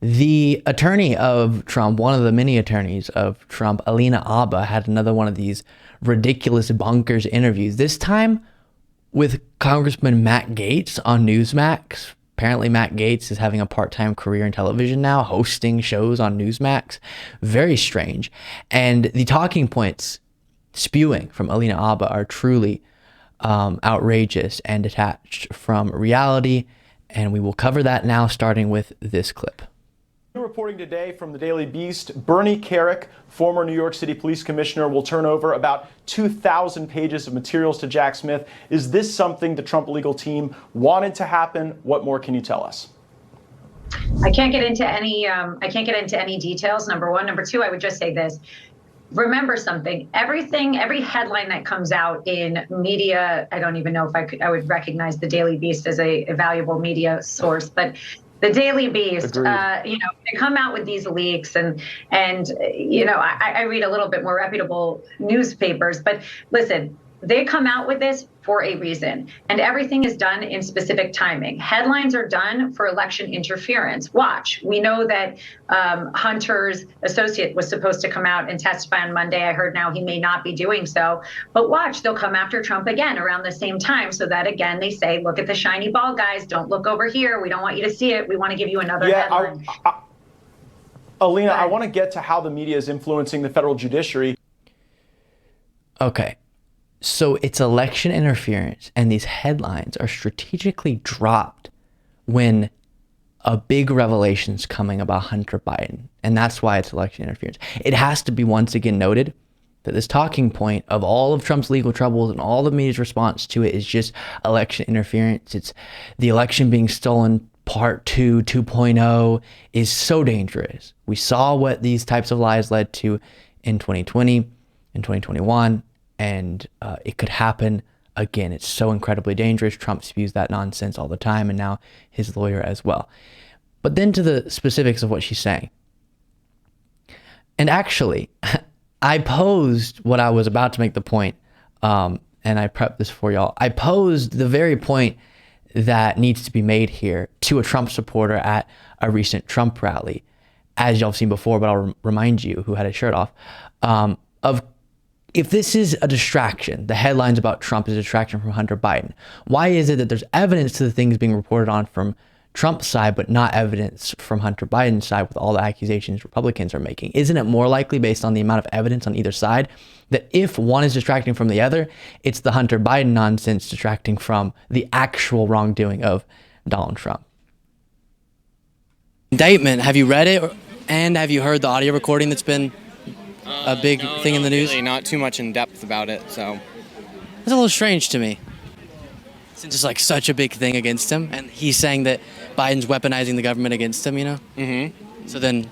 The attorney of Trump, one of the many attorneys of Trump, Alina Abba, had another one of these ridiculous bonkers interviews, this time with Congressman Matt Gaetz on Newsmax. Apparently Matt Gaetz is having a part-time career in television now, hosting shows on Newsmax. Very strange. And the talking points spewing from Alina Abba are truly outrageous and detached from reality. And we will cover that now, starting with this clip. Reporting today from the Daily Beast, Bernie Kerik, former New York City Police Commissioner, will turn over about 2,000 pages of materials to Jack Smith. Is this something the Trump legal team wanted to happen? What more can you tell us? I can't get into any details. Number one. Number two, I would just say this. Remember something. Every headline that comes out in media, I don't even know if I would recognize the Daily Beast as a valuable media source, but the Daily Beast, they come out with these leaks, and I read a little bit more reputable newspapers, but listen, they come out with this for a reason, and everything is done in specific timing. Headlines are done for election interference. Watch. We know that Hunter's associate was supposed to come out and testify on Monday. I heard now he may not be doing so. But watch, they'll come after Trump again around the same time, so that, again, they say, look at the shiny ball, guys. Don't look over here. We don't want you to see it. We want to give you another headline. Alina, I want to get to how the media is influencing the federal judiciary. Okay. So it's election interference, and these headlines are strategically dropped when a big revelation's coming about Hunter Biden, and that's why it's election interference. It has to be once again noted that this talking point of all of Trump's legal troubles and all the media's response to it is just election interference. It's the election being stolen. Part 2, 2.0 is so dangerous. We saw what these types of lies led to in 2020, in 2021. And it could happen again. It's so incredibly dangerous. Trump spews that nonsense all the time, and now his lawyer as well. But then to the specifics of what she's saying. And actually, I posed what I was about to make the point, and I prepped this for y'all. I posed the very point that needs to be made here to a Trump supporter at a recent Trump rally, as y'all have seen before, but I'll remind you, who had his shirt off, of if this is a distraction, the headlines about Trump is a distraction from Hunter Biden, why is it that there's evidence to the things being reported on from Trump's side, but not evidence from Hunter Biden's side with all the accusations Republicans are making? Isn't it more likely, based on the amount of evidence on either side, that if one is distracting from the other, it's the Hunter Biden nonsense distracting from the actual wrongdoing of Donald Trump? Indictment, have you read it? And have you heard the audio recording that's been a big thing in the news? Really not too much in depth about it, so it's a little strange to me. Since it's like such a big thing against him, and he's saying that Biden's weaponizing the government against him, Mm-hmm. So then,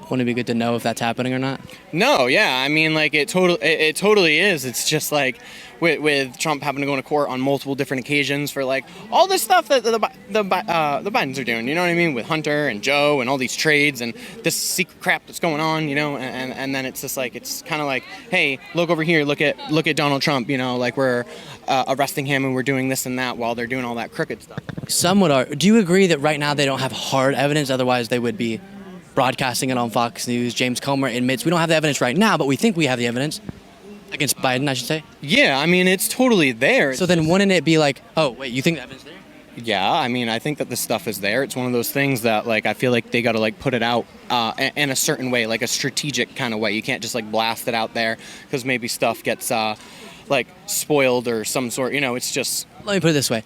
wouldn't it be good to know if that's happening or not? No, yeah, I mean, like it totally is. It's just like with Trump having to go into court on multiple different occasions for like all this stuff that the Bidens are doing. You know what I mean? With Hunter and Joe and all these trades and this secret crap that's going on. And then it's just like it's kind of like, hey, look over here, look at Donald Trump. Like we're arresting him and we're doing this and that while they're doing all that crooked stuff. Some would argue. Do you agree that right now they don't have hard evidence? Otherwise, they would be broadcasting it on Fox News. James Comer admits we don't have the evidence right now, but we think we have the evidence against Biden, I should say. Yeah, I mean, it's totally there. So then wouldn't it be like, oh, wait, you think the evidence is there? Yeah, I mean, I think that the stuff is there. It's one of those things that, like, I feel like they got to, like, put it out in a certain way, like a strategic kind of way. You can't just, like, blast it out there because maybe stuff gets, like, spoiled or some sort. It's just... Let me put it this way.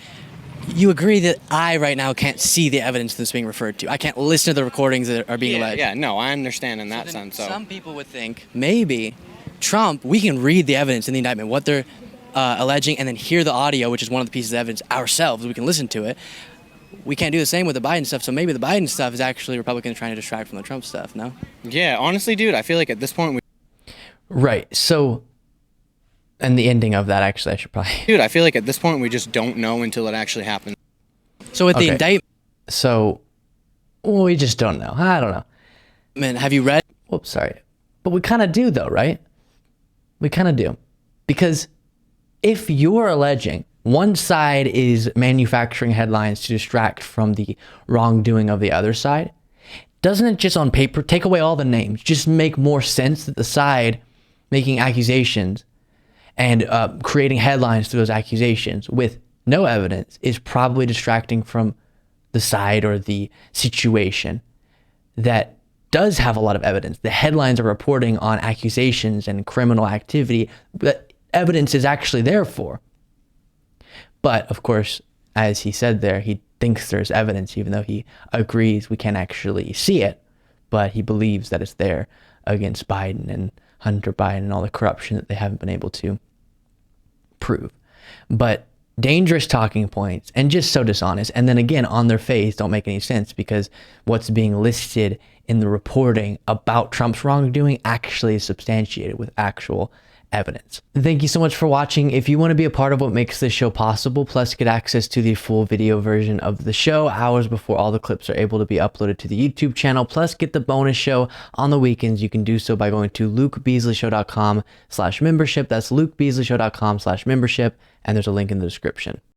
You agree that I right now can't see the evidence that's being referred to. I can't listen to the recordings that are being alleged. Yeah, no, I understand in that sense. So some people would think maybe Trump, we can read the evidence in the indictment, what they're alleging, and then hear the audio, which is one of the pieces of evidence ourselves. We can listen to it. We can't do the same with the Biden stuff, so maybe the Biden stuff is actually Republicans trying to distract from the Trump stuff, no? Yeah, honestly, dude, I feel like at this point... Right, so... And the ending of that, actually, I should probably... Dude, I feel like at this point we just don't know until it actually happens. So with the indictment... So, well, we just don't know. I don't know. Man, have you read... Whoops, sorry. But we kind of do, though, right? We kind of do. Because if you're alleging one side is manufacturing headlines to distract from the wrongdoing of the other side, doesn't it just on paper take away all the names, just make more sense that the side making accusations and creating headlines through those accusations with no evidence is probably distracting from the side or the situation that does have a lot of evidence? The headlines are reporting on accusations and criminal activity that evidence is actually there for. But of course, as he said there, he thinks there's evidence, even though he agrees we can't actually see it, but he believes that it's there against Biden and Hunter Biden and all the corruption that they haven't been able to prove. But dangerous talking points and just so dishonest. And then again, on their face, don't make any sense because what's being listed in the reporting about Trump's wrongdoing actually is substantiated with actual evidence. Thank you so much for watching. If you want to be a part of what makes this show possible, plus get access to the full video version of the show hours before all the clips are able to be uploaded to the YouTube channel, plus get the bonus show on the weekends, you can do so by going to lukebeasleyshow.com/membership. That's lukebeasleyshow.com/membership, and there's a link in the description.